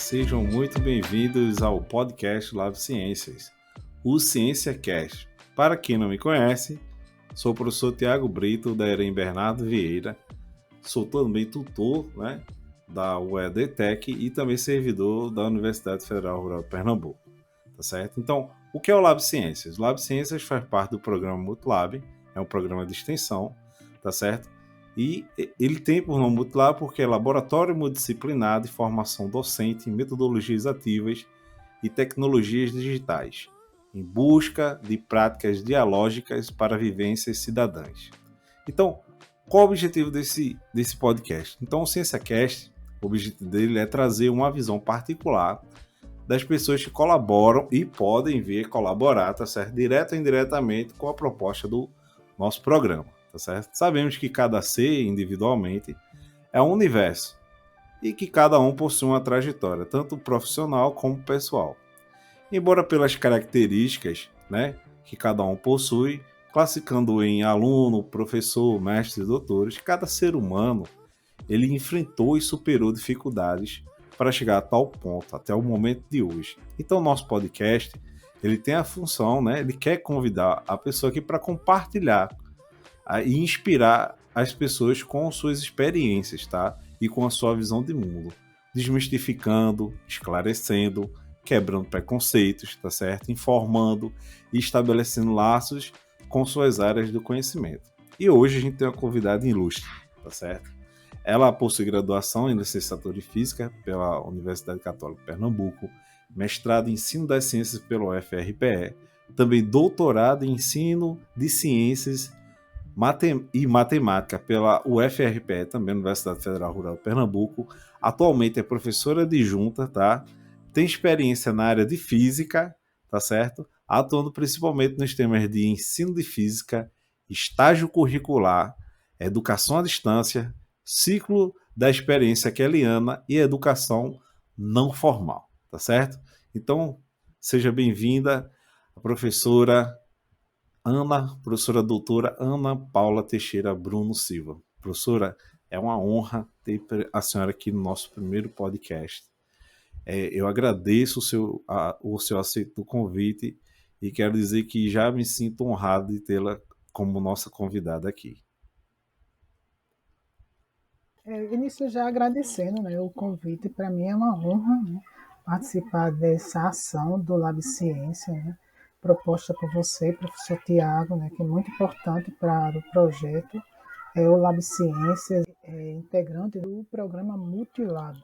sejam muito bem-vindos ao podcast Lab Ciências, o CiênciaCast. Para quem não me conhece, sou o professor Tiago Brito, da EREM Bernardo Vieira, sou também tutor, da UEDTech e também servidor da Universidade Federal Rural de Pernambuco, tá certo? Então, o que é o Lab Ciências? O Lab Ciências faz parte do programa Multilab, é um programa de extensão, tá certo? E ele tem por nome Multilab porque é Laboratório Multidisciplinar de Formação Docente em Metodologias Ativas e Tecnologias Digitais, em busca de práticas dialógicas para vivências cidadãs. Então, qual o objetivo desse podcast? Então, o CiênciaCast, o objetivo dele é trazer uma visão particular das pessoas que colaboram e podem vir colaborar, tá certo? Direto ou indiretamente com a proposta do nosso programa, tá certo? Sabemos que cada ser, individualmente, é um universo e que cada um possui uma trajetória, tanto profissional como pessoal. Embora pelas características, que cada um possui, classificando em aluno, professor, mestre e doutores, cada ser humano ele enfrentou e superou dificuldades para chegar a tal ponto, até o momento de hoje. Então, nosso podcast, ele tem a função, ele quer convidar a pessoa aqui para compartilhar e inspirar as pessoas com suas experiências, tá? E com a sua visão de mundo, desmistificando, esclarecendo, quebrando preconceitos, tá certo? Informando e estabelecendo laços com suas áreas do conhecimento. E hoje a gente tem uma convidada ilustre, tá certo? Ela possui graduação em licenciatura em Física pela Universidade Católica de Pernambuco, mestrado em Ensino das Ciências pelo UFRPE, também doutorado em Ensino de Ciências e Matemática pela UFRPE, também Universidade Federal Rural de Pernambuco. Atualmente é professora adjunta, tá? Tem experiência na área de Física, tá certo? Atuando principalmente nos temas de ensino de Física, estágio curricular, educação à distância, ciclo da experiência keliana e educação não formal, tá certo? Então, seja bem-vinda a professora doutora Ana Paula Teixeira Bruno Silva. Professora, é uma honra ter a senhora aqui no nosso primeiro podcast. Eu agradeço o seu aceito do convite e quero dizer que já me sinto honrado de tê-la como nossa convidada aqui. Início já agradecendo o convite, para mim é uma honra participar dessa ação do Lab Ciência, proposta por você, professor Tiago, que é muito importante para o projeto. O Lab Ciência é integrante do programa Multilab,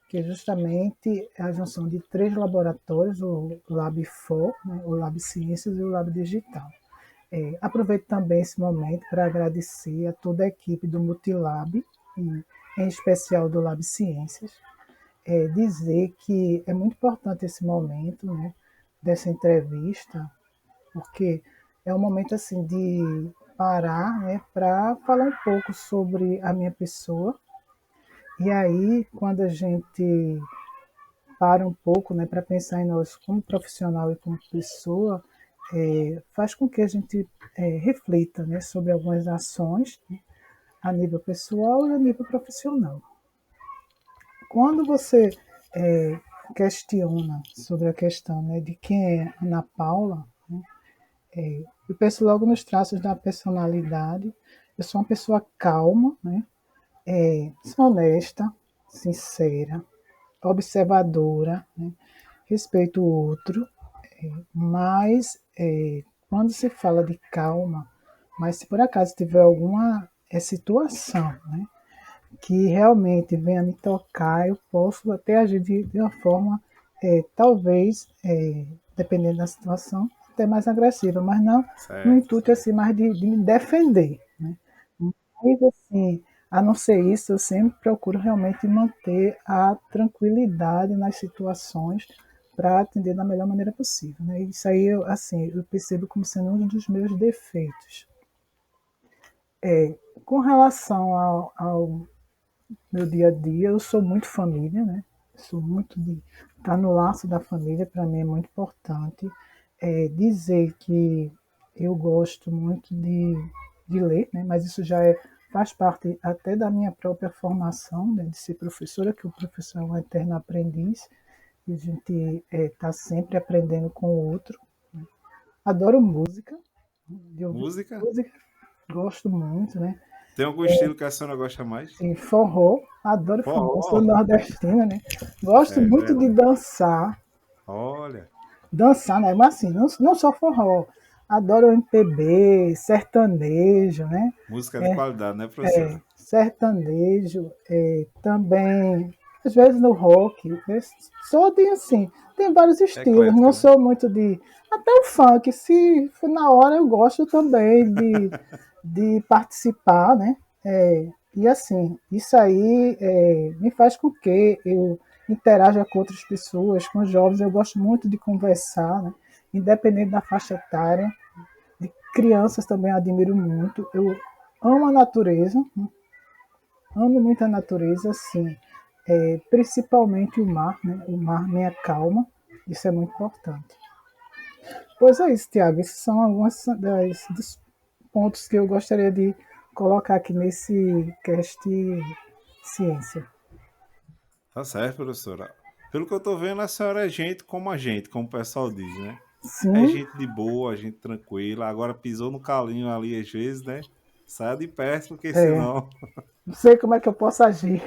que é justamente a junção de 3 laboratórios, o Lab For, o Lab Ciências e o Lab Digital. Aproveito também esse momento para agradecer a toda a equipe do Multilab, e em especial do Lab Ciências, dizer que é muito importante esse momento dessa entrevista, porque é um momento assim de parar para falar um pouco sobre a minha pessoa. E aí, quando a gente para um pouco para pensar em nós como profissional e como pessoa, faz com que a gente reflita sobre algumas ações a nível pessoal e a nível profissional. Quando você questiona sobre a questão de quem é Ana Paula, eu penso logo nos traços da personalidade. Eu sou uma pessoa calma, sou honesta, sincera, observadora, respeito o outro, mas quando se fala de calma, mas se por acaso tiver alguma situação que realmente venha me tocar, eu posso até agir de uma forma, talvez, dependendo da situação, até mais agressiva, mas não no intuito assim, mais de me defender. Mas, assim, a não ser isso, eu sempre procuro realmente manter a tranquilidade nas situações para atender da melhor maneira possível. Isso aí, eu percebo como sendo um dos meus defeitos. Com relação ao meu dia a dia, eu sou muito família, sou muito de estar no laço da família, para mim é muito importante. Dizer que eu gosto muito de ler, mas isso já é faz parte até da minha própria formação, né, de ser professora, que o professor é um eterno aprendiz, e a gente está sempre aprendendo com o outro. Adoro música, de ouvir Música? música, gosto muito, né? Tem algum estilo que a senhora gosta mais? Sim, forró, adoro forró, sou Forró? nordestina, né? Gosto É muito de verdade. dançar, Olha, dançar, né? Mas assim, não só forró, adoro MPB, sertanejo, né? música de qualidade, né, professora? Sertanejo, também, às vezes no rock, né? Sou de assim, tem vários estilos, não Eclética, né? sou muito de. Até o funk, se for na hora eu gosto também de participar, né? E assim, isso aí me faz com que eu interaja com outras pessoas, com os jovens, eu gosto muito de conversar, né? Independente da faixa etária, de crianças também admiro muito, eu amo a natureza, amo muito a natureza, assim, principalmente o mar, né? O mar me acalma, isso é muito importante. Pois é isso, Tiago, esses são alguns dos pontos que eu gostaria de colocar aqui nesse cast ciência. Tá certo, professora. Pelo que eu tô vendo, a senhora é gente como a gente, como o pessoal diz, né? É Sim, gente de boa, gente tranquila. Agora pisou no calinho ali às vezes, né? Saia de perto, porque senão. não sei como é que eu posso agir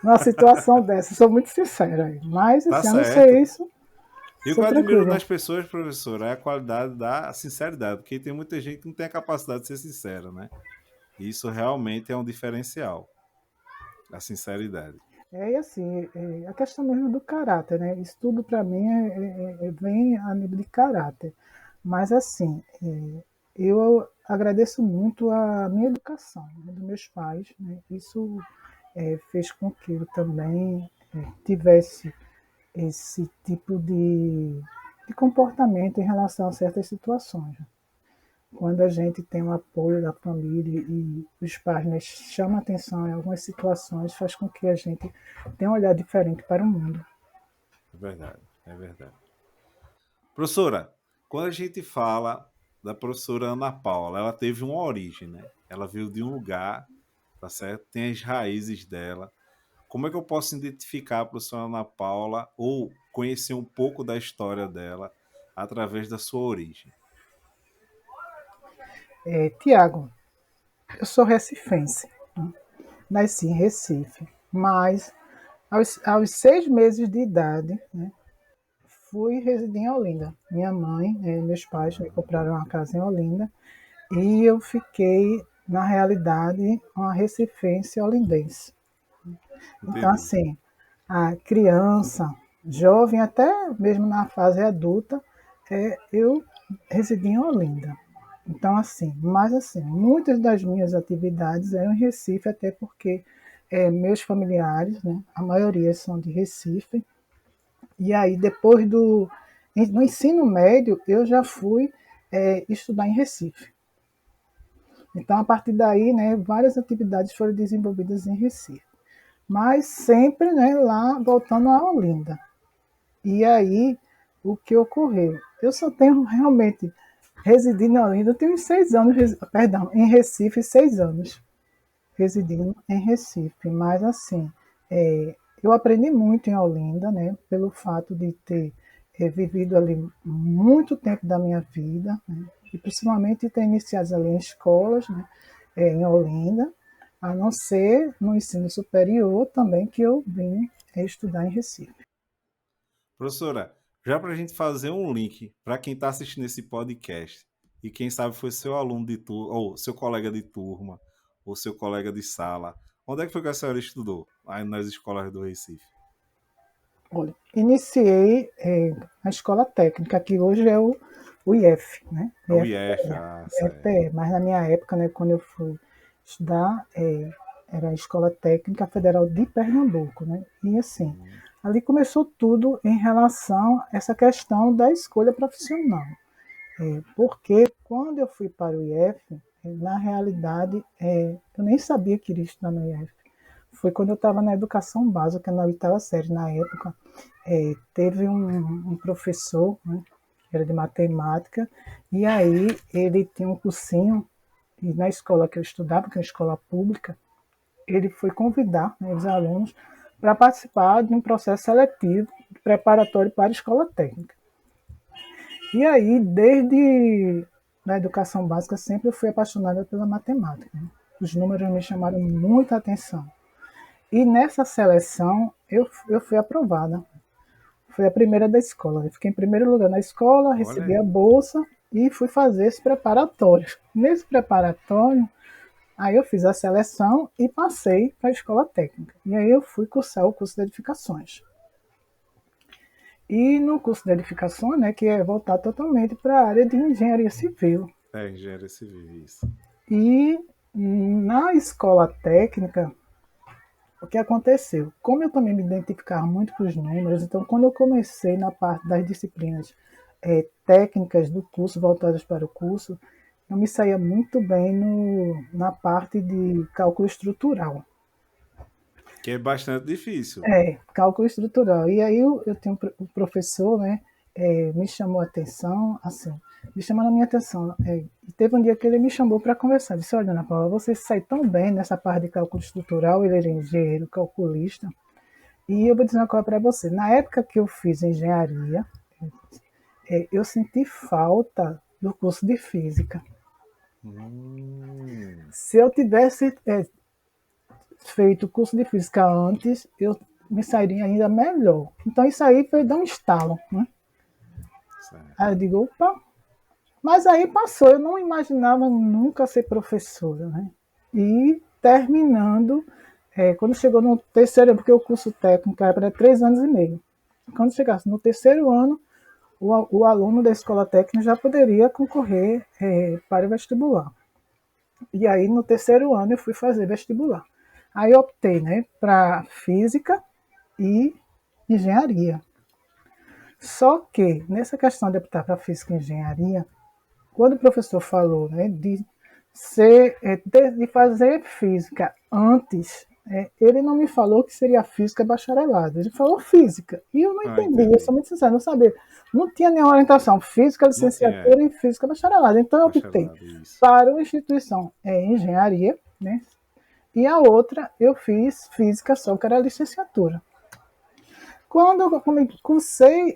numa situação dessa, sou muito sincera, mas Tá assim, a não ser certo. isso, E o que sou eu admiro tranquila. nas pessoas, professora, é a qualidade da sinceridade, porque tem muita gente que não tem a capacidade de ser sincera, né? E isso realmente é um diferencial, a sinceridade. E assim, a questão mesmo do caráter, né? Isso tudo para mim vem a nível de caráter. Mas assim, eu agradeço muito a minha educação, né, dos meus pais, né? Isso fez com que eu também tivesse esse tipo de comportamento em relação a certas situações. Quando a gente tem o apoio da família e os pais, né, chamam atenção em algumas situações, faz com que a gente tenha um olhar diferente para o mundo. É verdade, é verdade. Professora, quando a gente fala da professora Ana Paula, ela teve uma origem, né? Ela veio de um lugar, tá certo? Tem as raízes dela. Como é que eu posso identificar a professora Ana Paula ou conhecer um pouco da história dela através da sua origem? Tiago, eu sou recifense, né? Nasci em Recife, mas aos 6 meses de idade, né, fui residir em Olinda. Minha mãe, meus pais me compraram uma casa em Olinda e eu fiquei, na realidade, uma recifense olindense. Então, Entendi. assim, a criança, jovem, até mesmo na fase adulta, eu residi em Olinda. Então, assim, mas assim, muitas das minhas atividades eram em Recife, até porque meus familiares, né, a maioria são de Recife, e aí depois no ensino médio, eu já fui estudar em Recife. Então, a partir daí, né, várias atividades foram desenvolvidas em Recife, mas sempre, né, lá voltando a Olinda. E aí, o que ocorreu? Eu só tenho realmente residindo em Olinda, eu tenho 6 anos, perdão, em Recife, 6 anos residindo em Recife. Mas assim, eu aprendi muito em Olinda, né, pelo fato de ter vivido ali muito tempo da minha vida, né, e principalmente ter iniciado ali em escolas, né, em Olinda, a não ser no ensino superior também que eu vim estudar em Recife. Professora, já para a gente fazer um link para quem está assistindo esse podcast e quem sabe foi seu aluno de turma, ou seu colega de turma, ou seu colega de sala, onde é que foi que a senhora estudou? Aí nas escolas do Recife. Olha, iniciei na escola técnica, que hoje é o IF, né? A UIF, certo. IFPE, mas na minha época, né, quando eu fui estudar, era a Escola Técnica Federal de Pernambuco, né? E assim, ali começou tudo em relação a essa questão da escolha profissional. Porque quando eu fui para o IF, na realidade, eu nem sabia que iria estudar no IF. Foi quando eu estava na educação básica, na oitava série, na época, teve um professor, né, que era de matemática, e aí ele tinha um cursinho e na escola que eu estudava, que é uma escola pública, ele foi convidar, né, os alunos para participar de um processo seletivo preparatório para a escola técnica. E aí, desde na educação básica, sempre eu fui apaixonada pela matemática, né? Os números me chamaram muita atenção. E nessa seleção, eu fui aprovada. Fui a primeira da escola. Eu fiquei em primeiro lugar na escola, Olha recebi a aí. bolsa e fui fazer esse preparatório. Nesse preparatório, aí eu fiz a seleção e passei para a escola técnica. E aí eu fui cursar o curso de edificações. E no curso de edificações, né, que é voltado totalmente para a área de engenharia civil. É, engenharia civil, isso. E na escola técnica, o que aconteceu? Como eu também me identificava muito com os números, então quando eu comecei na parte das disciplinas técnicas do curso, voltadas para o curso, eu me saía muito bem na parte de cálculo estrutural. Que é bastante difícil. Cálculo estrutural. E aí eu tenho o professor, né, me chamou a atenção, assim, me chamou a minha atenção. E teve um dia que ele me chamou para conversar. Disse: olha, Ana Paula, você sai tão bem nessa parte de cálculo estrutural, ele era engenheiro, calculista. E eu vou dizer uma coisa para você. Na época que eu fiz engenharia, eu senti falta do curso de física. Hum, Se eu tivesse feito o curso de física antes, eu me sairia ainda melhor. Então isso aí foi dar um estalo, né? certo. Aí eu digo, opa, mas aí passou, eu não imaginava nunca ser professora, né? E terminando, quando chegou no terceiro ano, porque o curso técnico era para 3 anos e meio. Quando chegasse no terceiro ano, o aluno da escola técnica já poderia concorrer para o vestibular. E aí, no terceiro ano, eu fui fazer vestibular. Aí eu optei, né, para física e engenharia. Só que, nessa questão de optar para física e engenharia, quando o professor falou, né, de fazer física antes, ele não me falou que seria física bacharelado, ele falou física. E eu não Ah, entendi, eu entendi. sou muito sincero, não sabia. Não tinha nenhuma orientação, física, Não tinha licenciatura e física bacharelado. Então eu optei bacharelado, isso. para uma instituição engenharia, né? E a outra eu fiz física só, que era licenciatura. Quando eu comecei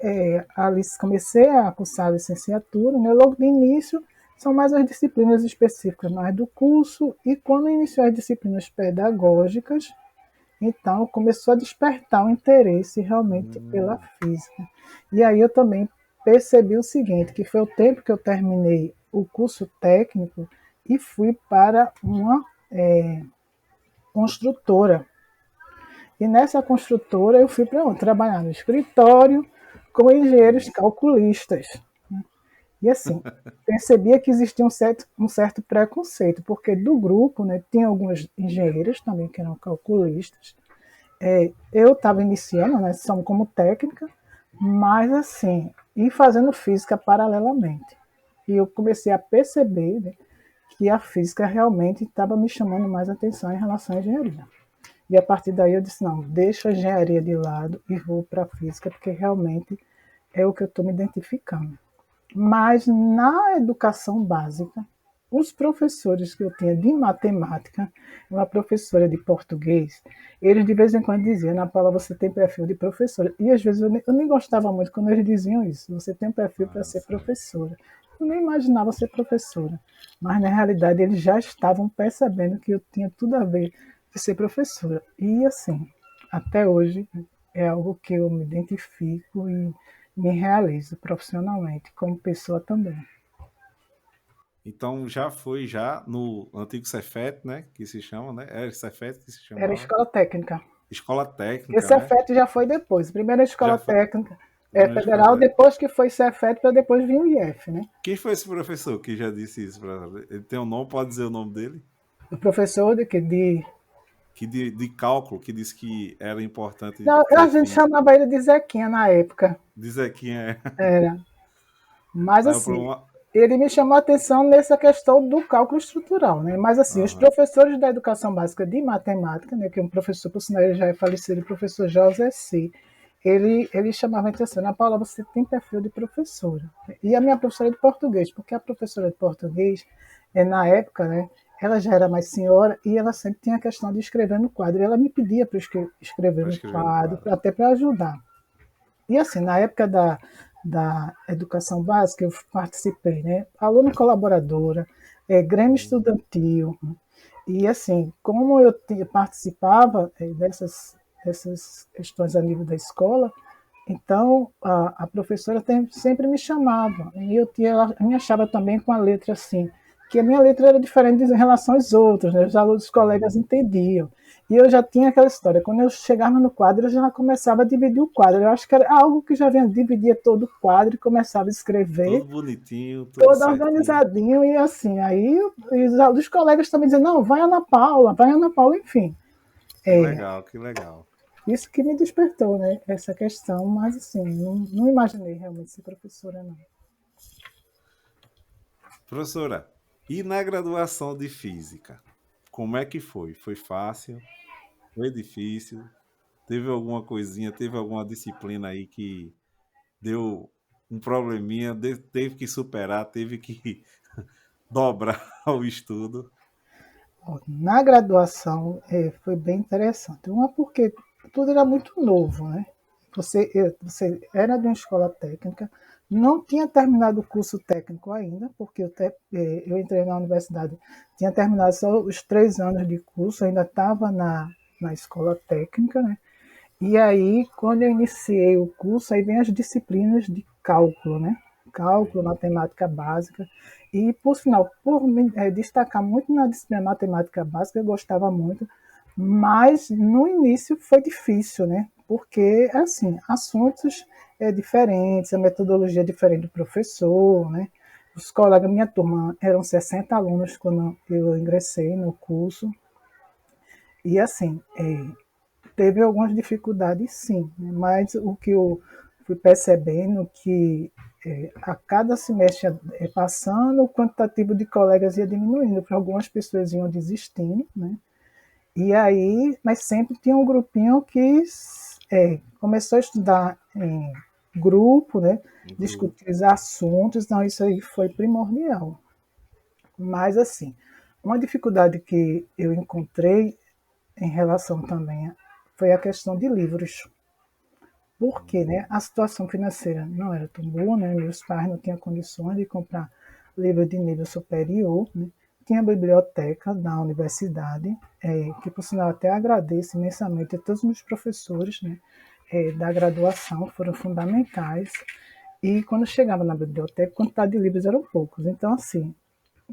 a cursar a licenciatura, né, logo de início, são mais as disciplinas específicas mais do curso, e quando iniciou as disciplinas pedagógicas, então começou a despertar o interesse realmente pela Hum, física. E aí eu também percebi o seguinte, que foi o tempo que eu terminei o curso técnico e fui para uma construtora. E nessa construtora eu fui para trabalhar no escritório com engenheiros isso. calculistas. E assim, percebia que existia um certo preconceito, porque do grupo, né, tinha alguns engenheiros também que eram calculistas. Eu estava iniciando, né, só como técnica, mas assim, e fazendo física paralelamente. E eu comecei a perceber, né, que a física realmente estava me chamando mais atenção em relação à engenharia. E a partir daí eu disse, não, deixa a engenharia de lado e vou para a física, porque realmente é o que eu estou me identificando. Mas na educação básica, os professores que eu tinha de matemática, uma professora de português, eles de vez em quando diziam, Ana Paula, você tem perfil de professora. E às vezes eu nem gostava muito quando eles diziam isso, você tem perfil para Ah, ser certo. professora. Eu nem imaginava ser professora. Mas na realidade eles já estavam percebendo que eu tinha tudo a ver de ser professora. E assim, até hoje é algo que eu me identifico e me realizo profissionalmente, como pessoa também. Então já foi já no antigo Cefet, né? Que se chama, né? Era Cefet que se Era chamava. escola técnica. Escola técnica, Esse né? Cefet já foi depois. Primeiro a Já escola foi. técnica Primeira federal, escola. depois que foi Cefet, para depois vir o IF, né? Quem foi esse professor que já disse isso? Ele tem um nome, pode dizer o nome dele? O professor de Que de cálculo, que disse que era importante não, a ter gente física. chamava ele de Zequinha na época. Dizer quem é. Era. Mas Aí para assim, uma. ele me chamou a atenção nessa questão do cálculo estrutural, né? Mas assim, os Aham. professores da educação básica de matemática, né, que é um professor, por sinal, ele já é falecido, o professor José C. Ele chamava a atenção, Ana Paula, você tem perfil de professora. E a minha professora de português, porque a professora de português, na época, né, ela já era mais senhora e ela sempre tinha a questão de escrever no quadro. E ela me pedia para escrever Para no escrever no quadro, quadro. até para ajudar. E assim, na época da educação básica, eu participei, né? Aluna colaboradora, Grêmio Hum, Estudantil. E assim, como eu participava dessas questões a nível da escola, então a professora sempre me chamava. E ela me achava também com a letra assim, que a minha letra era diferente em relação aos outros, né? Os alunos, os colegas hum. entendiam. E eu já tinha aquela história, quando eu chegava no quadro, eu já começava a dividir o quadro. Eu acho que era algo que já vinha, dividia todo o quadro e começava a escrever, Tudo bonitinho, tudo todo certinho. organizadinho, e assim, aí os colegas também diziam, não, vai Ana Paula, enfim. Que É, legal, que legal. isso que me despertou, né, essa questão, mas assim, não imaginei realmente ser professora, não. Professora, e na graduação de física? Como é que foi? Foi fácil? Foi difícil? Teve alguma coisinha, teve alguma disciplina aí que deu um probleminha, teve que superar, teve que dobrar o estudo? Na graduação foi bem interessante. Uma porque tudo era muito novo, né? Você era de uma escola técnica, não tinha terminado o curso técnico ainda, porque eu entrei na universidade, tinha terminado só os 3 anos de curso, ainda estava na escola técnica, né? E aí, quando eu iniciei o curso, aí vem as disciplinas de cálculo, né? Cálculo, Hum, matemática básica. E, por sinal, por me destacar muito na disciplina matemática básica, eu gostava muito, mas no início foi difícil, né? Porque, assim, assuntos diferentes, a metodologia é diferente do professor, né? Os colegas, minha turma, eram 60 alunos quando eu ingressei no curso. E, assim, teve algumas dificuldades, sim, né? Mas o que eu fui percebendo que a cada semestre passando, o quantitativo de colegas ia diminuindo, porque algumas pessoas iam desistindo, né? E aí, mas sempre tinha um grupinho que começou a estudar em grupo, né? um grupo. Discutir os assuntos, então isso aí foi primordial. Mas assim, uma dificuldade que eu encontrei em relação também foi a questão de livros. Porque, né, a situação financeira não era tão boa, né? Meus pais não tinham condições de comprar livro de nível superior, né? Tinha a biblioteca da universidade, que por sinal até agradeço imensamente a todos os meus professores, né, da graduação, foram fundamentais. E quando chegava na biblioteca, a quantidade de livros eram poucos. Então, assim,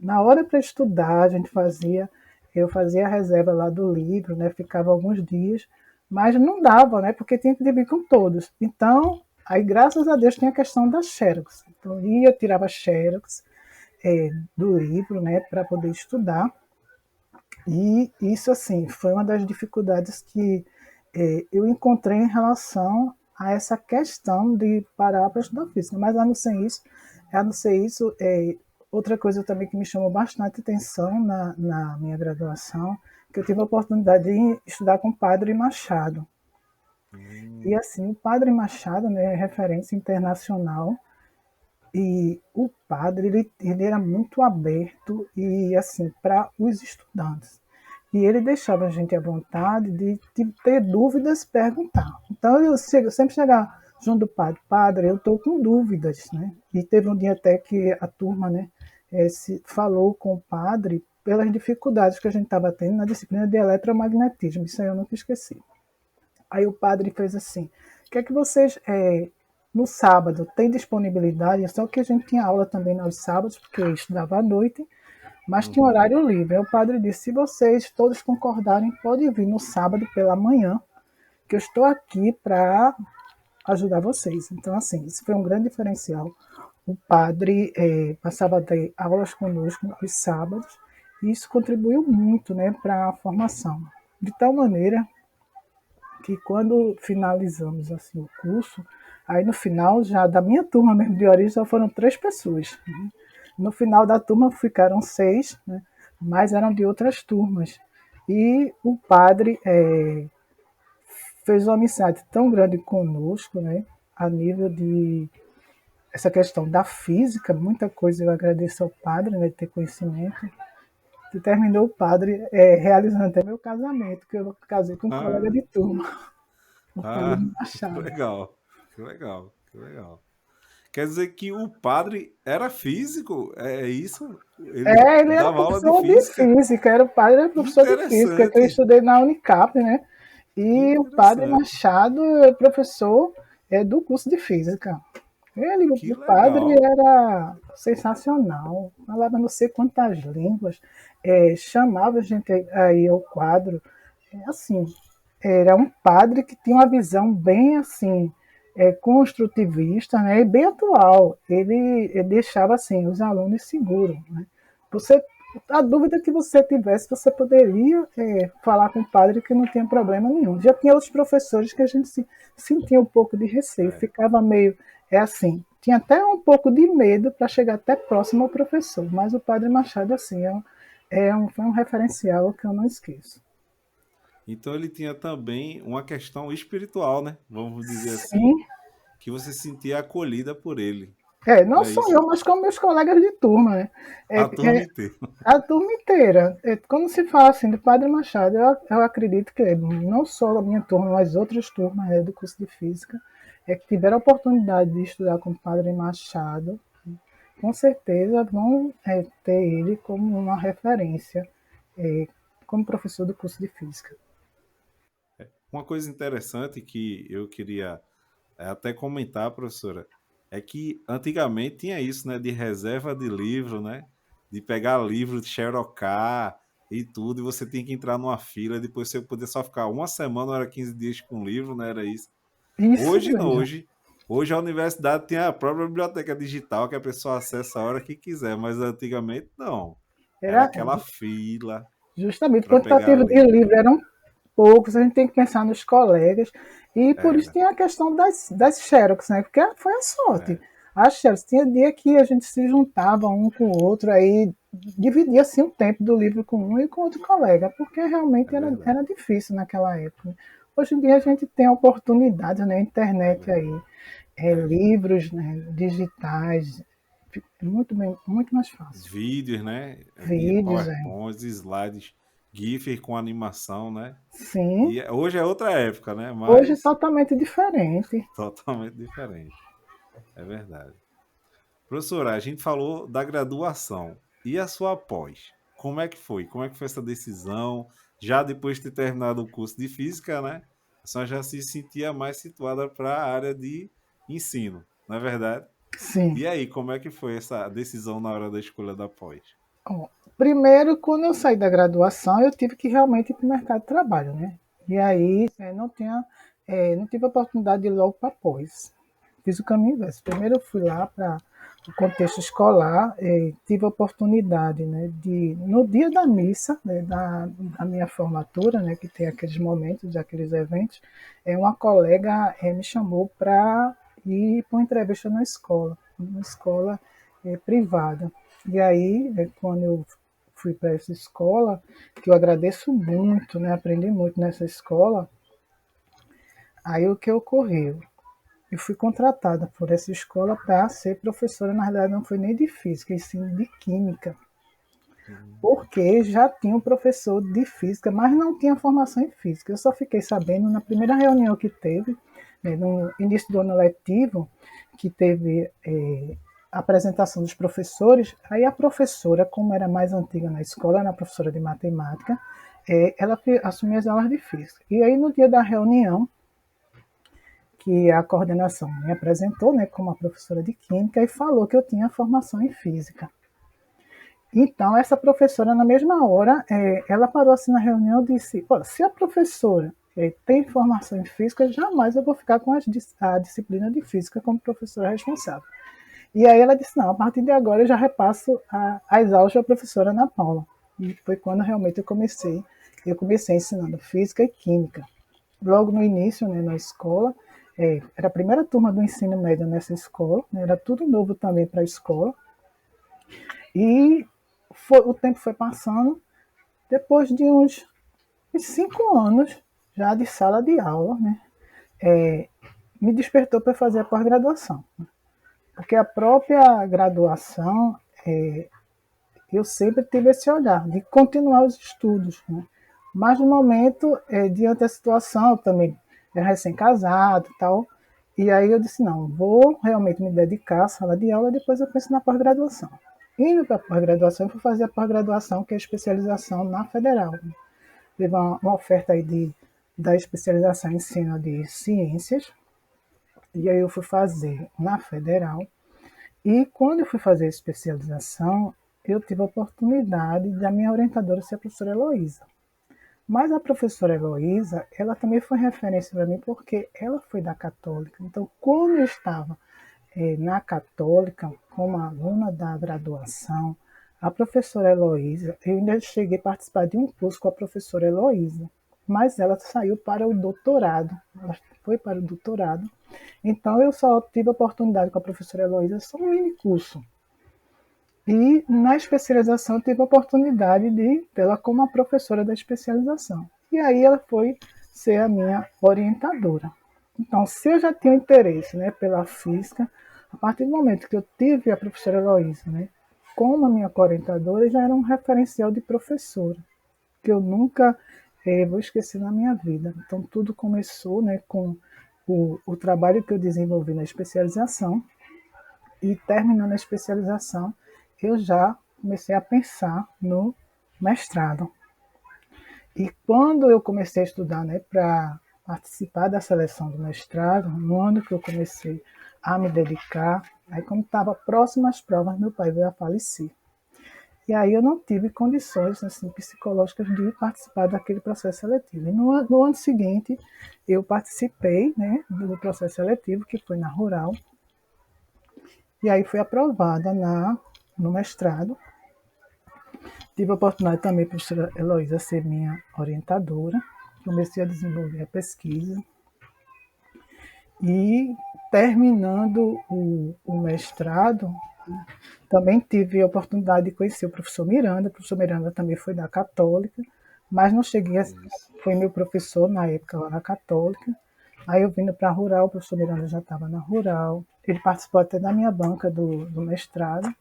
na hora para estudar, eu fazia a reserva lá do livro, né? Ficava alguns dias, mas não dava, né? Porque tinha que dividir com todos. Então, aí graças a Deus tinha a questão das xerox. Então, ia, tirava xerox do livro, né? Para poder estudar. E isso, assim, foi uma das dificuldades que eu encontrei em relação a essa questão de parar para estudar física. Mas a não ser isso, outra coisa também que me chamou bastante atenção na minha graduação, que eu tive a oportunidade de estudar com o Padre Machado. E Hum, assim, o Padre Machado, né, é referência internacional, e o padre ele era muito aberto e assim para os estudantes. E ele deixava a gente à vontade de ter dúvidas, perguntar. Então eu sempre chegava junto do padre, padre, eu estou com dúvidas, né? E teve um dia até que a turma, né, se falou com o padre pelas dificuldades que a gente estava tendo na disciplina de eletromagnetismo. Isso aí eu nunca esqueci. Aí o padre fez assim: o que é que vocês, no sábado, têm disponibilidade? Só que a gente tinha aula também nos sábados, porque eu estudava à noite, mas tinha uhum. horário livre. Aí o padre disse: se vocês todos concordarem, pode vir no sábado pela manhã, que eu estou aqui para ajudar vocês. Então, assim, isso foi um grande diferencial. O padre passava a ter aulas conosco nos sábados, e isso contribuiu muito, né, para a formação. De tal maneira que quando finalizamos assim o curso, aí no final já da minha turma mesmo de origem só foram 3 pessoas. Né? No final da turma ficaram 6, né? Mas eram de outras turmas. E o padre fez uma amizade tão grande conosco, né? A nível de essa questão da física, muita coisa eu agradeço ao padre, né, de ter conhecimento. E terminou o padre realizando até meu casamento, que eu casei com um colega Ah, de turma, o padre ah, que Machado. legal, que legal, que legal. Quer dizer que o padre era físico? É isso? Ele Ele era dava aula de professor de física? física, era o padre era Que professor de física, que eu interessante, estudei na Unicap, né? que E o padre interessante, Machado é professor do curso de física. Ele, que o padre legal. era sensacional, falava não sei quantas línguas, chamava a gente aí ao quadro, assim, era um padre que tinha uma visão bem assim, construtivista, né, e bem atual. Ele deixava assim os alunos seguros, né? Você, a dúvida que você tivesse, você poderia falar com o padre que não tinha problema nenhum. Já tinha outros professores que a gente sentia um pouco de receio, É, ficava meio assim, tinha até um pouco de medo para chegar até próximo ao professor, mas o padre Machado assim foi um referencial que eu não esqueço. então ele tinha também uma questão espiritual, né? Vamos dizer assim, Sim, que você se sentia acolhida por ele, não não é só isso? eu, mas como meus colegas de turma, né? É, A turma é, inteira. a turma inteira. Quando se fala assim do Padre Machado, eu acredito que não só a minha turma, mas outras turmas do curso de Física, que tiveram a oportunidade de estudar com o Padre Machado, com certeza vão ter ele como uma referência, é, como professor do curso de Física. Uma coisa interessante que eu queria até comentar, professora, é que antigamente tinha isso, né, de reserva de livro, né, de pegar livro, de xerocar e tudo, e você tinha que entrar numa fila, depois você podia só ficar uma semana, ou era 15 dias com o livro, né, era isso. Isso Hoje não, mesmo. hoje a universidade tem a própria biblioteca digital que a pessoa acessa a hora que quiser, mas antigamente não. Era Era aquela fila justamente para pegar quantitativo de livro. livro eram poucos, a gente tem que pensar nos colegas. E por isso Era, tem a questão das xerox, né? Porque foi a sorte. é, As xerox, tinha dia que a gente se juntava um com o outro, aí dividia assim o tempo do livro com um e com outro colega, porque é realmente era verdade, difícil naquela época. Hoje em dia a gente tem oportunidades, né? é Internet verdade. aí, É. livros, né, digitais, muito mais fácil. Vídeos, né? E Vídeos, PowerPoints, slides, GIF com animação, né? sim. E hoje é outra época, né? Hoje é Mas totalmente diferente. totalmente diferente. É verdade. Professora, a gente falou da graduação. E a sua pós? Como é que foi? Como é que foi essa decisão? Já depois de ter terminado o curso de física, né? A senhora já se sentia mais situada para a área de ensino, não é verdade? Sim. E aí, como é que foi essa decisão na hora da escolha da pós? Bom, primeiro, quando eu saí da graduação, eu tive que realmente ir para o mercado de trabalho, né? E aí não tive a oportunidade de ir logo para pós. Fiz o caminho inverso. Primeiro eu fui lá para o contexto escolar, tive a oportunidade, né, de, no dia da missa, né, da minha formatura, né, que tem aqueles momentos, aqueles eventos, uma colega me chamou para ir para uma entrevista na escola, uma escola privada. E aí, quando eu fui para essa escola, que eu agradeço muito, né, aprendi muito nessa escola, aí o que ocorreu? Eu fui contratada por essa escola para ser professora, na realidade não foi nem de física, e sim de química, porque já tinha um professor de física, mas não tinha formação em física. Eu só fiquei sabendo na primeira reunião que teve, no início do ano letivo, que teve a apresentação dos professores. Aí a professora, como era mais antiga na escola, era professora de matemática, ela assumiu as aulas de física. E aí no dia da reunião, que a coordenação me apresentou, né, como a professora de química e falou que eu tinha formação em física. Então, essa professora, na mesma hora, ela parou assim na reunião e disse: se a professora tem formação em física, jamais eu vou ficar com a disciplina de física como professora responsável. E aí ela disse: não, a partir de agora eu já repasso as aulas da professora Ana Paula. E foi quando realmente eu comecei. Eu comecei ensinando física e química. Logo no início, né, na escola, era a primeira turma do ensino médio nessa escola, né, era tudo novo também para a escola. E o tempo foi passando, depois de uns 5 anos já de sala de aula, né, me despertou para fazer a pós-graduação. Porque a própria graduação, eu sempre tive esse olhar de continuar os estudos, né? Mas no momento, diante da situação, eu também era recém-casado e tal, e aí eu disse, não, vou realmente me dedicar à sala de aula, depois eu penso na pós-graduação. Indo para a pós-graduação, eu fui fazer a pós-graduação, que é a especialização na Federal. Teve uma oferta aí da especialização em ensino de ciências, e aí eu fui fazer na Federal. E quando eu fui fazer a especialização, eu tive a oportunidade da minha orientadora ser a professora Heloísa. Mas a professora Heloísa, ela também foi referência para mim porque ela foi da Católica. Então, quando eu estava na Católica, como aluna da graduação, a professora Heloísa, eu ainda cheguei a participar de um curso com a professora Heloísa, mas ela saiu para o doutorado, ela foi para o doutorado, então eu só tive a oportunidade com a professora Heloísa, só um mini curso. E na especialização eu tive a oportunidade de tê-la como a professora da especialização. E aí ela foi ser a minha orientadora. Então, se eu já tinha interesse, né, pela física, a partir do momento que eu tive a professora Heloísa, né, como a minha orientadora, já era um referencial de professora, que eu nunca vou esquecer na minha vida. Então, tudo começou, né, com o trabalho que eu desenvolvi na especialização, e terminando a especialização, eu já comecei a pensar no mestrado. E quando eu comecei a estudar, né, para participar da seleção do mestrado, no ano que eu comecei a me dedicar, aí como estava próximo às provas, meu pai veio a falecer. E aí eu não tive condições assim, psicológicas de participar daquele processo seletivo. E no ano seguinte, eu participei, né, do processo seletivo, que foi na Rural, e aí fui aprovada no mestrado. Tive a oportunidade também, a professora Heloísa, ser minha orientadora. Comecei a desenvolver a pesquisa. E terminando o mestrado, também tive a oportunidade de conhecer o professor Miranda. O professor Miranda também foi da Católica, mas não cheguei a... Isso. Foi meu professor na época lá na Católica. Aí eu vindo para a Rural, o professor Miranda já estava na Rural. Ele participou até da minha banca do mestrado.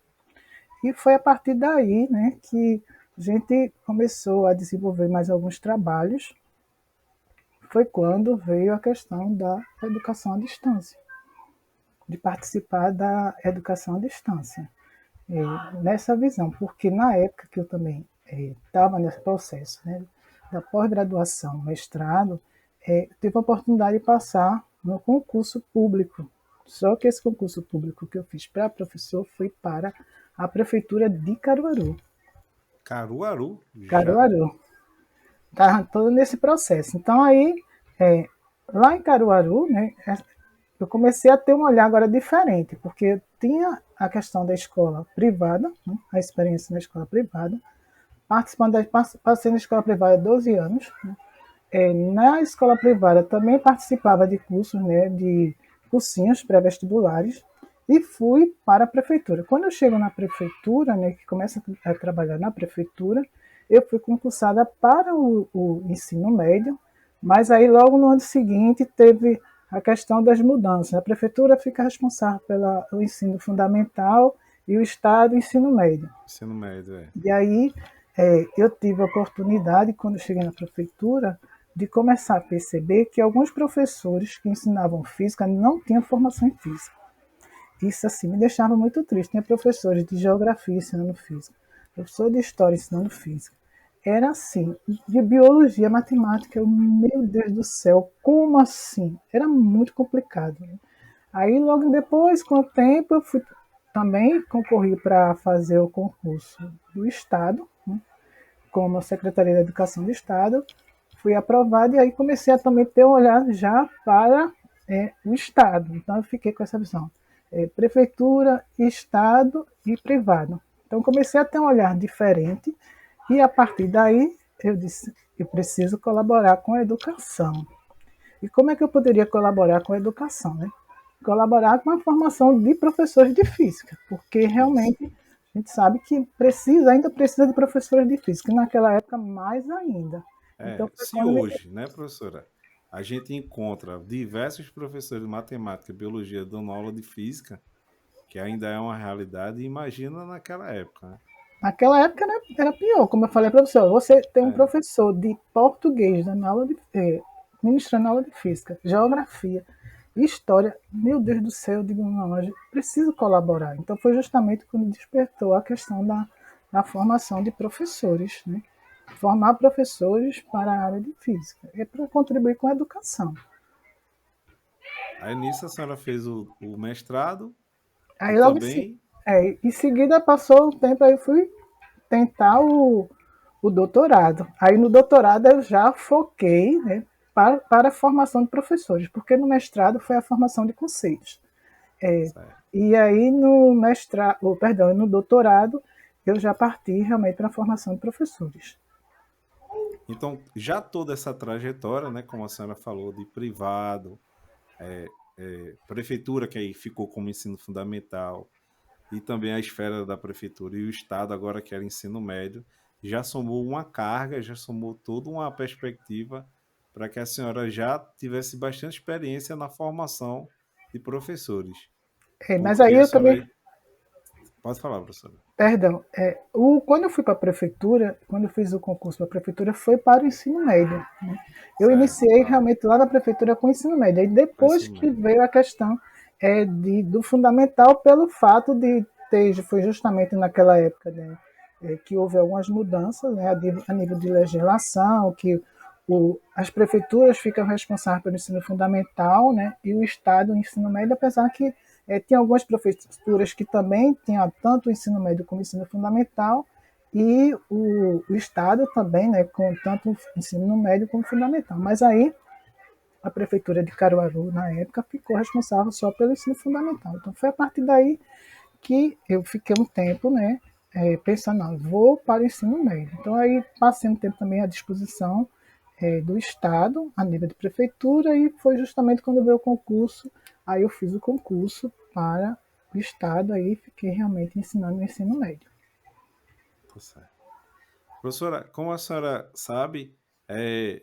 E foi a partir daí, né, que a gente começou a desenvolver mais alguns trabalhos. Foi quando veio a questão da educação à distância, de participar da educação à distância. Nessa visão, porque na época que eu também estava nesse processo, né, da pós-graduação, mestrado, tive a oportunidade de passar no concurso público. Só que esse concurso público que eu fiz para professor foi para a prefeitura de Caruaru. Caruaru, já? Caruaru. Estava todo nesse processo. Então aí, lá em Caruaru, né, eu comecei a ter um olhar agora diferente, porque eu tinha a questão da escola privada, né, a experiência na escola privada, passei na escola privada 12 anos. Né, na escola privada também participava de cursos, né, de cursinhos pré-vestibulares, e fui para a prefeitura. Quando eu chego na prefeitura, né, que começa a trabalhar na prefeitura, eu fui concursada para o ensino médio, mas aí logo no ano seguinte teve a questão das mudanças. A prefeitura fica responsável pelo ensino fundamental e o Estado o ensino médio. Ensino médio, é. E aí eu tive a oportunidade, quando cheguei na prefeitura, de começar a perceber que alguns professores que ensinavam física não tinham formação em física. Isso assim me deixava muito triste. Tinha professores de geografia ensinando física, professor de história ensinando física. Era assim, de biologia, matemática, meu Deus do céu, como assim? Era muito complicado. Né? Aí logo depois, com o tempo, eu fui também concorri para fazer o concurso do Estado, né? Como Secretaria da Educação do Estado, fui aprovada e aí comecei a também ter um olhar já para o Estado. Então eu fiquei com essa visão. Prefeitura, Estado e privado. Então comecei a ter um olhar diferente e a partir daí eu disse, eu preciso colaborar com a educação. E como é que eu poderia colaborar com a educação? Né? Colaborar com a formação de professores de física, porque Isso. realmente a gente sabe que ainda precisa de professores de física, e naquela época mais ainda. Então foi Se quando hoje, né, professora, a gente encontra diversos professores de matemática e biologia dando aula de física, que ainda é uma realidade, imagina naquela época, né? Naquela época era pior, como eu falei para você, você tem um É, professor de português dando aula de, ministrando aula de física, geografia, história, meu Deus do céu, eu digo, não, eu preciso colaborar. Então foi justamente quando despertou a questão da formação de professores, né? Formar professores para a área de física, é para contribuir com a educação. aí nisso a senhora fez o mestrado e Aí logo também. em seguida passou um tempo, aí eu fui tentar o doutorado. Aí no doutorado eu já foquei, né, para a formação de professores, porque no mestrado foi a formação de conceitos. É, Certo. e aí no mestrado, perdão, no doutorado eu já parti realmente para a formação de professores. Então, já toda essa trajetória, né, como a senhora falou, de privado, prefeitura, que aí ficou como ensino fundamental, e também a esfera da prefeitura e o Estado, agora que era ensino médio, já somou uma carga, já somou toda uma perspectiva para que a senhora já tivesse bastante experiência na formação de professores. Mas Porque aí a eu também, senhora. Pode falar, professora. perdão, quando eu fui para a prefeitura, quando eu fiz o concurso para a prefeitura, foi para o ensino médio. Né? Eu Certo, iniciei tá. realmente lá na prefeitura com o ensino médio. Aí Para o depois ensino que médio. veio a questão do fundamental, pelo fato de ter, foi justamente naquela época, né, que houve algumas mudanças, né, a nível de legislação, que as prefeituras ficam responsáveis pelo ensino fundamental, né, e o Estado o ensino médio, apesar que tinha algumas prefeituras que também tinham tanto o ensino médio como o ensino fundamental, e o Estado também, né, com tanto o ensino médio como fundamental. Mas aí a prefeitura de Caruaru, na época, ficou responsável só pelo ensino fundamental. Então foi a partir daí que eu fiquei um tempo, né, pensando, não, vou para o ensino médio. Então aí passei um tempo também à disposição do Estado, a nível de prefeitura, e foi justamente quando veio o concurso, aí eu fiz o concurso para o Estado, aí fiquei realmente ensinando o ensino médio. Tá certo. Professora, como a senhora sabe, é,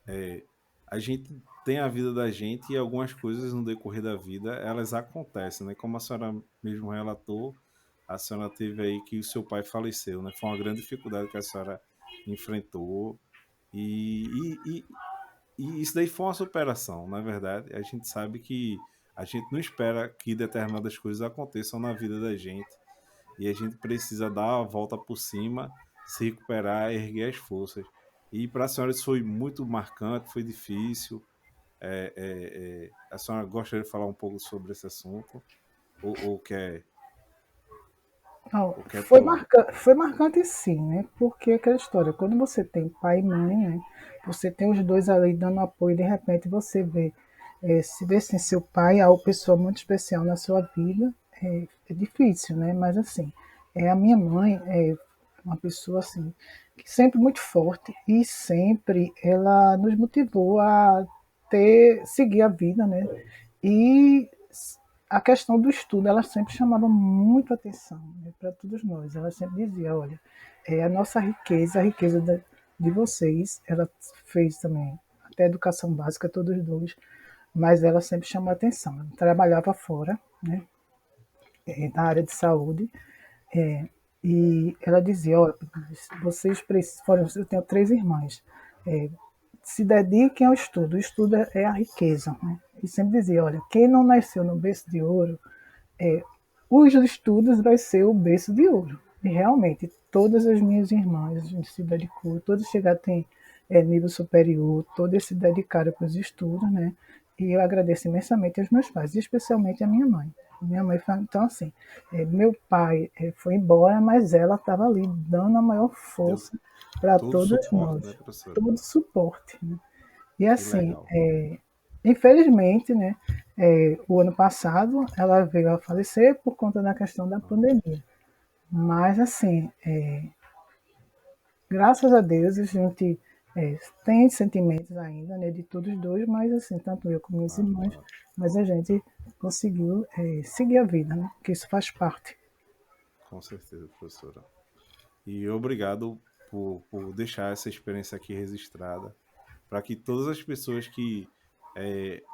é, a gente tem a vida da gente e algumas coisas no decorrer da vida, elas acontecem, né? Como a senhora mesmo relatou, a senhora teve aí que o seu pai faleceu, né? Foi uma grande dificuldade que a senhora enfrentou e isso daí foi uma superação, na verdade. A gente sabe que a gente não espera que determinadas coisas aconteçam na vida da gente e a gente precisa dar a volta por cima, se recuperar, erguer as forças. E para a senhora isso foi muito marcante, foi difícil. A senhora gostaria de falar um pouco sobre esse assunto ou quer, Não, ou quer pular? foi marcante sim, né? Porque aquela história, quando você tem pai e mãe, né? Você tem os dois ali dando apoio, de repente você vê, se vê assim, seu pai é uma pessoa muito especial na sua vida, é difícil, né? Mas assim, a minha mãe é uma pessoa assim, que sempre muito forte e sempre ela nos motivou a seguir a vida, né? E a questão do estudo, ela sempre chamava muito atenção, né, para todos nós. Ela sempre dizia, olha, a nossa riqueza, a riqueza de vocês, ela fez também até educação básica, todos os dois, mas ela sempre chamou atenção. Ela trabalhava fora, né, na área de saúde, é, e ela dizia, olha, vocês precisam, eu tenho três irmãs, é, se dediquem ao estudo. O estudo é a riqueza. Né? E sempre dizia, olha, quem não nasceu no berço de ouro, os estudos vai ser o berço de ouro. E realmente, todas as minhas irmãs, a gente se dedicou, todas chegaram a ter nível superior, todas se dedicaram para os estudos, né? E eu agradeço imensamente aos meus pais, e especialmente a minha mãe. Minha mãe foi, então assim, meu pai foi embora, mas ela estava ali dando a maior Deu força para todo o todos suporte, né, nós, professora? todo suporte. Né? E Que assim, legal. infelizmente, né, o ano passado ela veio a falecer por conta da questão da pandemia. Mas assim, graças a Deus a gente tem sentimentos ainda, né, de todos os dois, mas assim, tanto eu como minhas Claro, irmãs, claro. mas a gente conseguiu seguir a vida, né, que isso faz parte. Com certeza, professora. E obrigado por deixar essa experiência aqui registrada, para que todas as pessoas que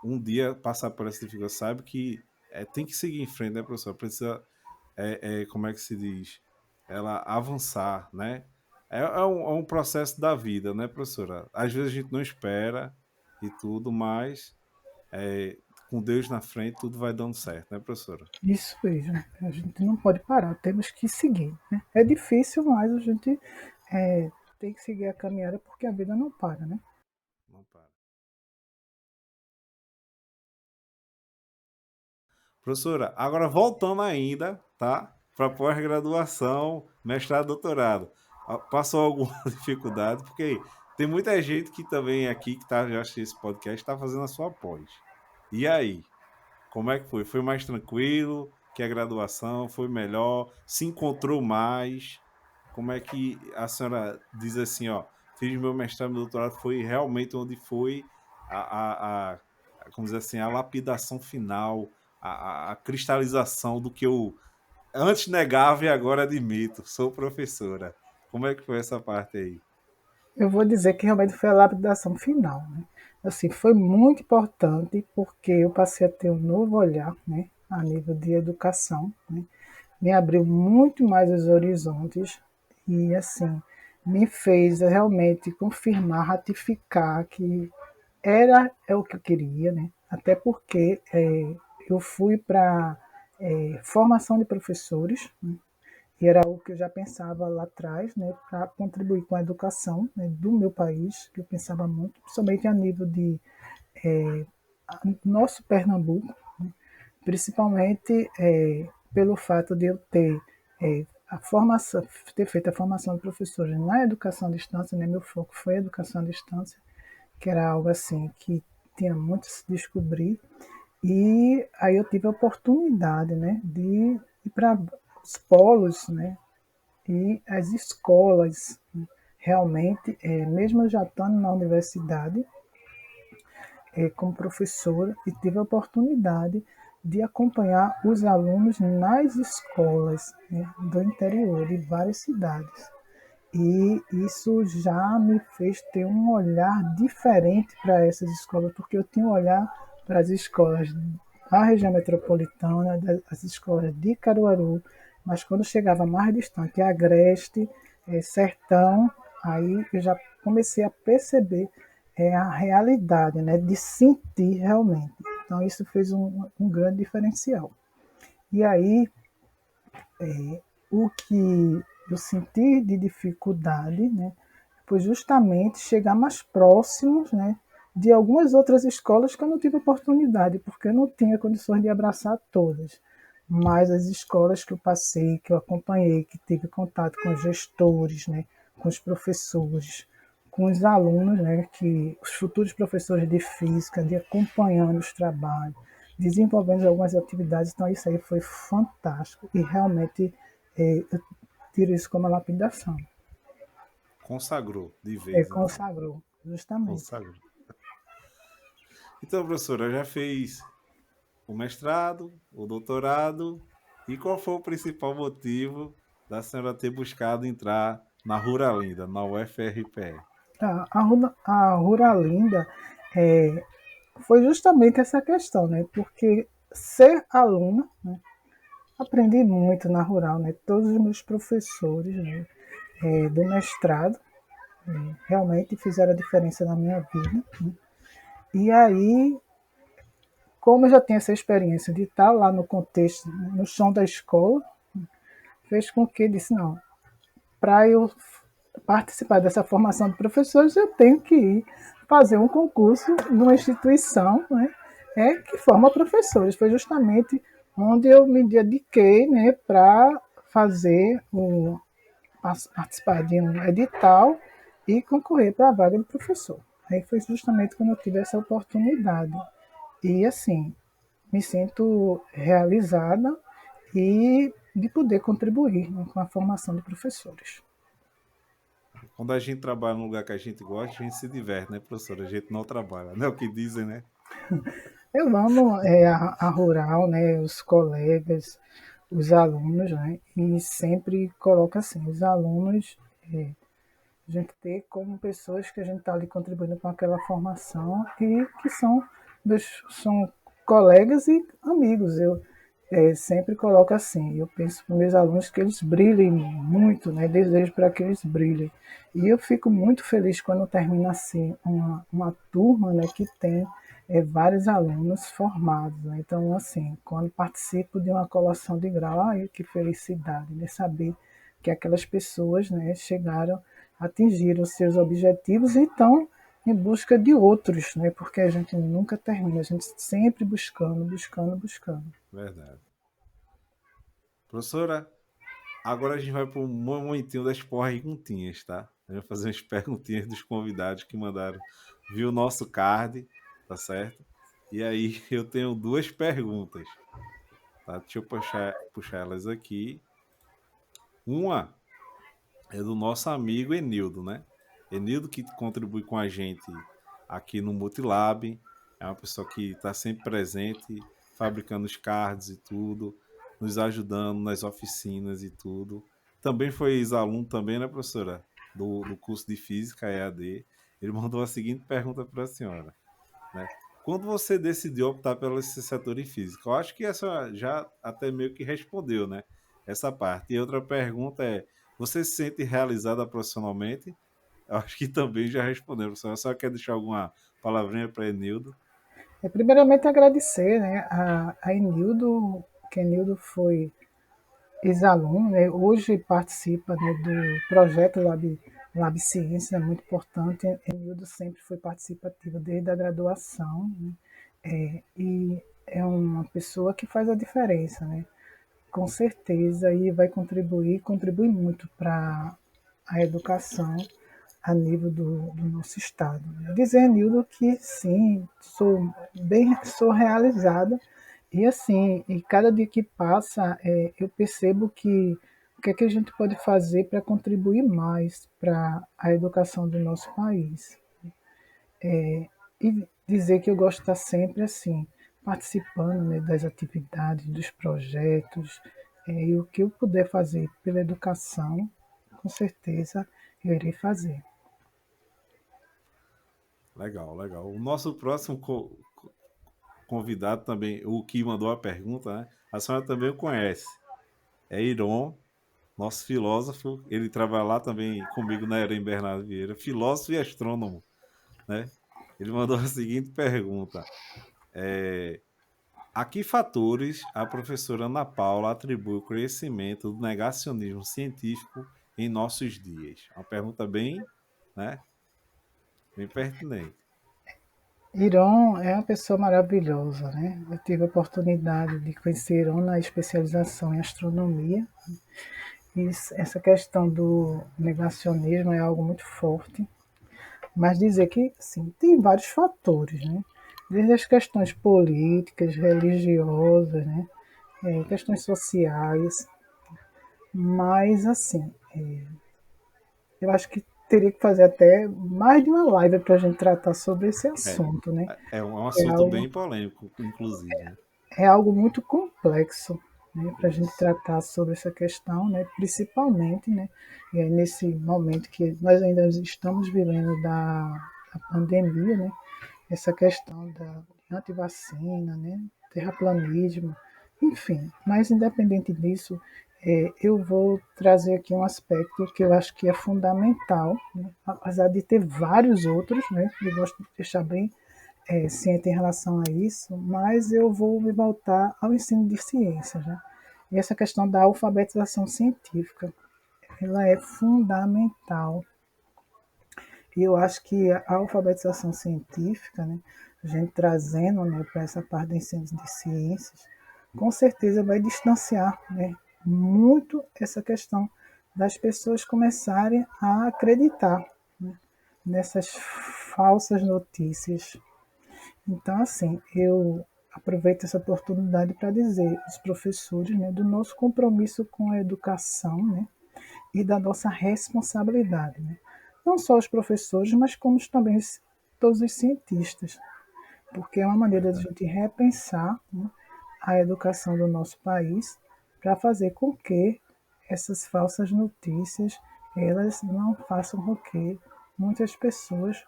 um dia passar por essa dificuldade saibam que tem que seguir em frente, né, professor? Precisa, como é que se diz? Ela avançar, né? É um processo da vida, né, professora? Às vezes a gente não espera e tudo, mas é, com Deus na frente tudo vai dando certo, né, professora? Isso mesmo. A gente não pode parar, temos que seguir. Né? É difícil, mas a gente tem que seguir a caminhada porque a vida não para, né? Não para. Professora, agora voltando ainda, tá? Para pós-graduação, mestrado, doutorado. Passou alguma dificuldade? Porque aí, tem muita gente que também aqui que tá já assistindo esse podcast está fazendo a sua pós. E aí, como é que foi? Foi mais tranquilo que a graduação? Foi melhor? Se encontrou mais? Como é que a senhora diz assim, ó, fiz meu mestrado, meu doutorado, foi realmente onde foi como dizer assim, a lapidação final, a cristalização do que eu antes negava e agora admito, sou professora. Como é que foi essa parte aí? Eu vou dizer que realmente foi a lapidação final. Né? Assim, foi muito importante porque eu passei a ter um novo olhar, né, a nível de educação, né? Me abriu muito mais os horizontes e assim me fez realmente confirmar, ratificar que é o que eu queria, né? Até porque eu fui para formação de professores, né? E era algo que eu já pensava lá atrás, né, para contribuir com a educação, né, do meu país, que eu pensava muito, principalmente a nível de nosso Pernambuco, né, principalmente pelo fato de eu ter a formação, ter feito a formação de professores na educação à distância, né, meu foco foi a educação à distância, que era algo assim que tinha muito a se descobrir. E aí eu tive a oportunidade, né, de ir para os polos, né, e as escolas, né, realmente, mesmo eu já estando na universidade, como professora, e tive a oportunidade de acompanhar os alunos nas escolas, né, do interior, de várias cidades. E isso já me fez ter um olhar diferente para essas escolas, porque eu tinha um olhar para as escolas da região metropolitana, das escolas de Caruaru, mas quando chegava mais distante, Agreste, Sertão, aí eu já comecei a perceber a realidade, né, de sentir realmente. Então isso fez um grande diferencial. E aí o que eu senti de dificuldade, né, foi justamente chegar mais próximos, né, de algumas outras escolas que eu não tive oportunidade, porque eu não tinha condições de abraçar todas. Mas as escolas que eu passei, que eu acompanhei, que tive contato com os gestores, né, com os professores, com os alunos, né, que os futuros professores de física, de acompanhando os trabalhos, desenvolvendo algumas atividades, então isso aí foi fantástico e realmente eu tiro isso como uma lapidação. Consagrou de vez, então. Consagrou, justamente. Consagrou. Então, professora, já fez o mestrado, o doutorado, e qual foi o principal motivo da senhora ter buscado entrar na Ruralinda, na UFRPE? A Ruralinda foi justamente essa questão, né? Porque ser aluna, né? Aprendi muito na Rural, né? Todos os meus professores, né? Do mestrado realmente fizeram a diferença na minha vida. Né? E aí, como eu já tinha essa experiência de estar lá no contexto, no chão da escola, fez com que eu disse, não, para eu participar dessa formação de professores, eu tenho que ir fazer um concurso numa instituição, né, que forma professores. Foi justamente onde eu me dediquei, né, para fazer participar de um edital e concorrer para a vaga de professor. Aí foi justamente quando eu tive essa oportunidade. E assim, me sinto realizada e de poder contribuir, né, com a formação de professores. Quando a gente trabalha num lugar que a gente gosta, a gente se diverte, né, professora? A gente não trabalha, não é o que dizem, né? Eu amo a Rural, né, os colegas, os alunos, né, e sempre coloco assim, os alunos, a gente ter como pessoas que a gente está ali contribuindo com aquela formação e que são colegas e amigos. Eu sempre coloco assim, eu penso para meus alunos que eles brilhem muito, né? Desejo para que eles brilhem. E eu fico muito feliz quando termina assim uma turma, né, que tem vários alunos formados, né? Então, assim, quando participo de uma colação de grau, ai, que felicidade, né? Saber que aquelas pessoas, né, chegaram, atingiram seus objetivos e estão em busca de outros, né? Porque a gente nunca termina, a gente sempre buscando, buscando, buscando. Verdade. Professora, agora a gente vai para um momentinho das perguntinhas, tá? A gente vai fazer umas perguntinhas dos convidados que mandaram. Viu o nosso card, tá certo? E aí eu tenho duas perguntas, tá? Deixa eu puxar elas aqui. Uma é do nosso amigo Enildo, né? Enildo que contribui com a gente aqui no Multilab, é uma pessoa que está sempre presente, fabricando os cards e tudo, nos ajudando nas oficinas e tudo. Também foi ex-aluno também, né, professora? Do curso de Física EAD. Ele mandou a seguinte pergunta para a senhora, né? Quando você decidiu optar pela licenciatura em Física? Eu acho que essa já até meio que respondeu, né? Essa parte. E outra pergunta é, você se sente realizada profissionalmente? Eu acho que também já respondeu. Você só quer deixar alguma palavrinha para Enildo? Primeiramente agradecer, né, a Enildo, que Enildo foi ex-aluno, né, hoje participa, né, do projeto Lab Ciência, é muito importante. Enildo sempre foi participativo desde a graduação, né, e é uma pessoa que faz a diferença, né, com certeza, e vai contribui muito para a educação a nível do nosso estado. Dizer, Nildo, que sim, sou realizada e assim, e cada dia que passa, eu percebo que o que é que a gente pode fazer para contribuir mais para a educação do nosso país. E dizer que eu gosto de estar sempre assim, participando, né, das atividades, dos projetos, e o que eu puder fazer pela educação, com certeza eu irei fazer. Legal, legal. O nosso próximo convidado também, o que mandou a pergunta, né? A senhora também o conhece. É Iron, nosso filósofo. Ele trabalha lá também comigo na Erem Bernardo Vieira, filósofo e astrônomo, né? Ele mandou a seguinte pergunta: a que fatores a professora Ana Paula atribui o crescimento do negacionismo científico em nossos dias? Uma pergunta bem, né, bem pertinente. Iron é uma pessoa maravilhosa, né? Eu tive a oportunidade de conhecer Iron na especialização em astronomia. E essa questão do negacionismo é algo muito forte. Mas dizer que, sim, tem vários fatores, né? Desde as questões políticas, religiosas, né? Questões sociais. Mas, assim, eu acho que teria que fazer até mais de uma live para a gente tratar sobre esse É, assunto, né? é um É assunto algo bem polêmico, inclusive, né? é algo muito complexo, né, para a gente Isso. tratar sobre essa questão, né, principalmente, né, nesse momento que nós ainda estamos vivendo da pandemia, né, essa questão da antivacina, né, terraplanismo, enfim. Mas independente disso, eu vou trazer aqui um aspecto que eu acho que é fundamental, né, apesar de ter vários outros, né, eu gosto de deixar bem ciente em relação a isso, mas eu vou me voltar ao ensino de ciências. Né? E essa questão da alfabetização científica, ela é fundamental. E eu acho que a alfabetização científica, né, a gente trazendo, né, para essa parte do ensino de ciências, com certeza vai distanciar, né, muito essa questão das pessoas começarem a acreditar, né, nessas falsas notícias. Então, assim, eu aproveito essa oportunidade para dizer aos professores, né, do nosso compromisso com a educação, né, e da nossa responsabilidade, né? Não só os professores, mas como também todos os cientistas, porque é uma maneira de a Verdade. gente repensar, né, a educação do nosso país para fazer com que essas falsas notícias elas não façam com que muitas pessoas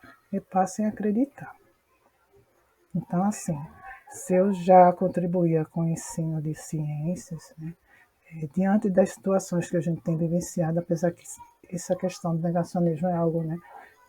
passem a acreditar. Então, assim, se eu já contribuía com o ensino de ciências, né, diante das situações que a gente tem vivenciado, apesar que essa questão do negacionismo é algo, né,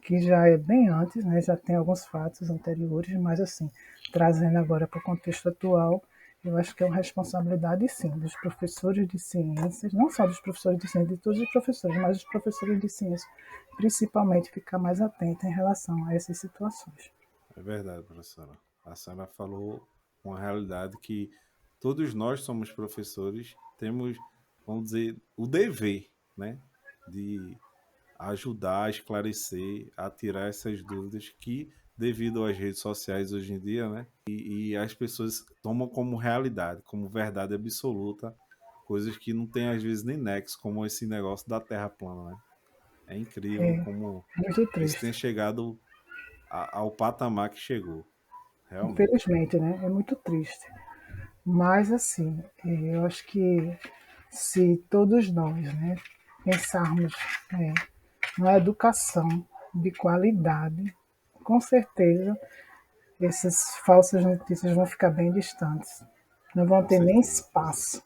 que já é bem antes, né, já tem alguns fatos anteriores, mas assim, trazendo agora para o contexto atual, eu acho que é uma responsabilidade, sim, dos professores de ciências, não só dos professores de ciências, de todos os professores, mas dos professores de ciências, principalmente ficar mais atento em relação a essas situações. É verdade, professora. A senhora falou uma realidade que todos nós somos professores, temos, vamos dizer, o dever, né, de ajudar a esclarecer, a tirar essas dúvidas que, devido às redes sociais hoje em dia, né, e as pessoas tomam como realidade, como verdade absoluta, coisas que não tem às vezes nem nexo, como esse negócio da Terra plana, né? É incrível É como muito isso triste. tem chegado ao patamar que chegou, realmente. Infelizmente, né? É muito triste. Mas, assim, eu acho que se todos nós, né, pensarmos numa educação de qualidade, com certeza essas falsas notícias vão ficar bem distantes. Não vão Com ter nem certeza, professora. espaço.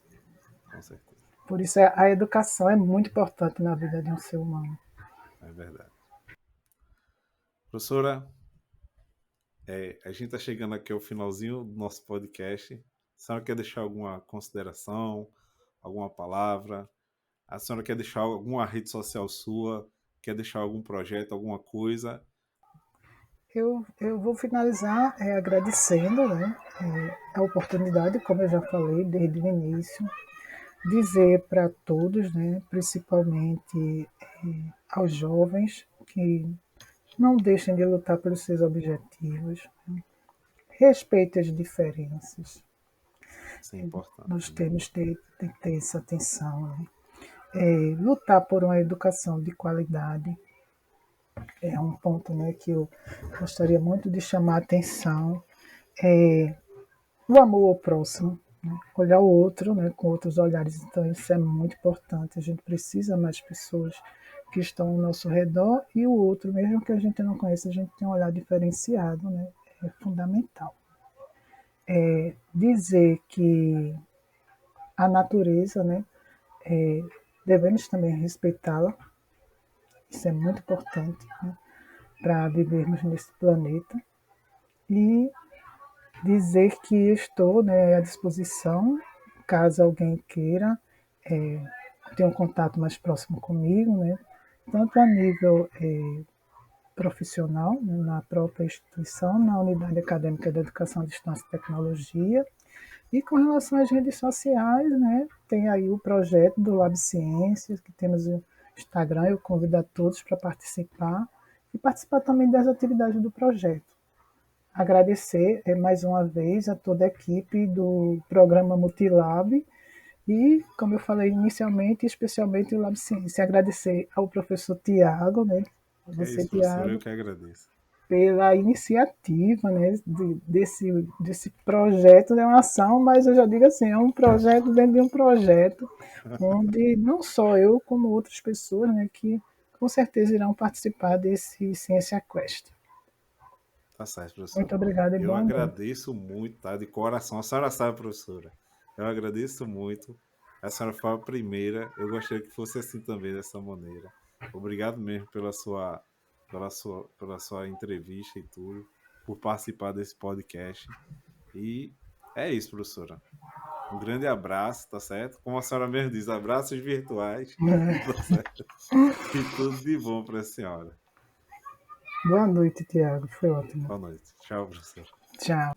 Com certeza. Por isso, a educação é muito importante na vida de um ser humano. É verdade. Professora, a gente está chegando aqui ao finalzinho do nosso podcast. A senhora quer deixar alguma consideração, alguma palavra? A senhora quer deixar alguma rede social sua? Quer deixar algum projeto, alguma coisa? Eu vou finalizar agradecendo, né, a oportunidade, como eu já falei desde o início, dizer para todos, né, principalmente aos jovens, que não deixem de lutar pelos seus objetivos, respeitem as diferenças. Isso é importante, Nós né? temos de ter essa atenção, né? Lutar por uma educação de qualidade é um ponto, né, que eu gostaria muito de chamar a atenção. O amor ao próximo, né? Olhar o outro, né, com outros olhares. Então, isso é muito importante. A gente precisa mais pessoas que estão ao nosso redor e o outro, mesmo que a gente não conheça, a gente tem um olhar diferenciado, né? É fundamental. Dizer que a natureza, né, devemos também respeitá-la. Isso é muito importante, né, para vivermos nesse planeta. E dizer que estou, né, à disposição, caso alguém queira ter um contato mais próximo comigo, né, tanto a nível profissional, né, na própria instituição, na Unidade Acadêmica de Educação à Distância e Tecnologia, e com relação às redes sociais, né, tem aí o projeto do Lab Ciências, que temos o Instagram, eu convido a todos para participar, e participar também das atividades do projeto. Agradecer mais uma vez a toda a equipe do programa Multilab e, como eu falei inicialmente, especialmente o Lab Ciência. Agradecer ao professor Tiago, né, Que é você, isso, professor. Eu Tiago, que agradeço. pela iniciativa, né, desse projeto de uma ação, mas eu já digo assim, é um projeto dentro de um projeto, onde não só eu, como outras pessoas, né, que com certeza irão participar desse Ciência Quest. Tá certo, Muito professora. obrigada e Eu boa noite. agradeço muito, tá? De coração. A senhora sabe, professora. Eu agradeço muito. A senhora foi a primeira. Eu gostaria que fosse assim também, dessa maneira. Obrigado mesmo pela sua entrevista e tudo, por participar desse podcast. E é isso, professora. Um grande abraço, tá certo? Como a senhora mesmo diz, abraços virtuais, tá certo? E tudo de bom para a senhora. Boa noite, Tiago. Foi ótimo. Boa noite. Tchau, professora. Tchau.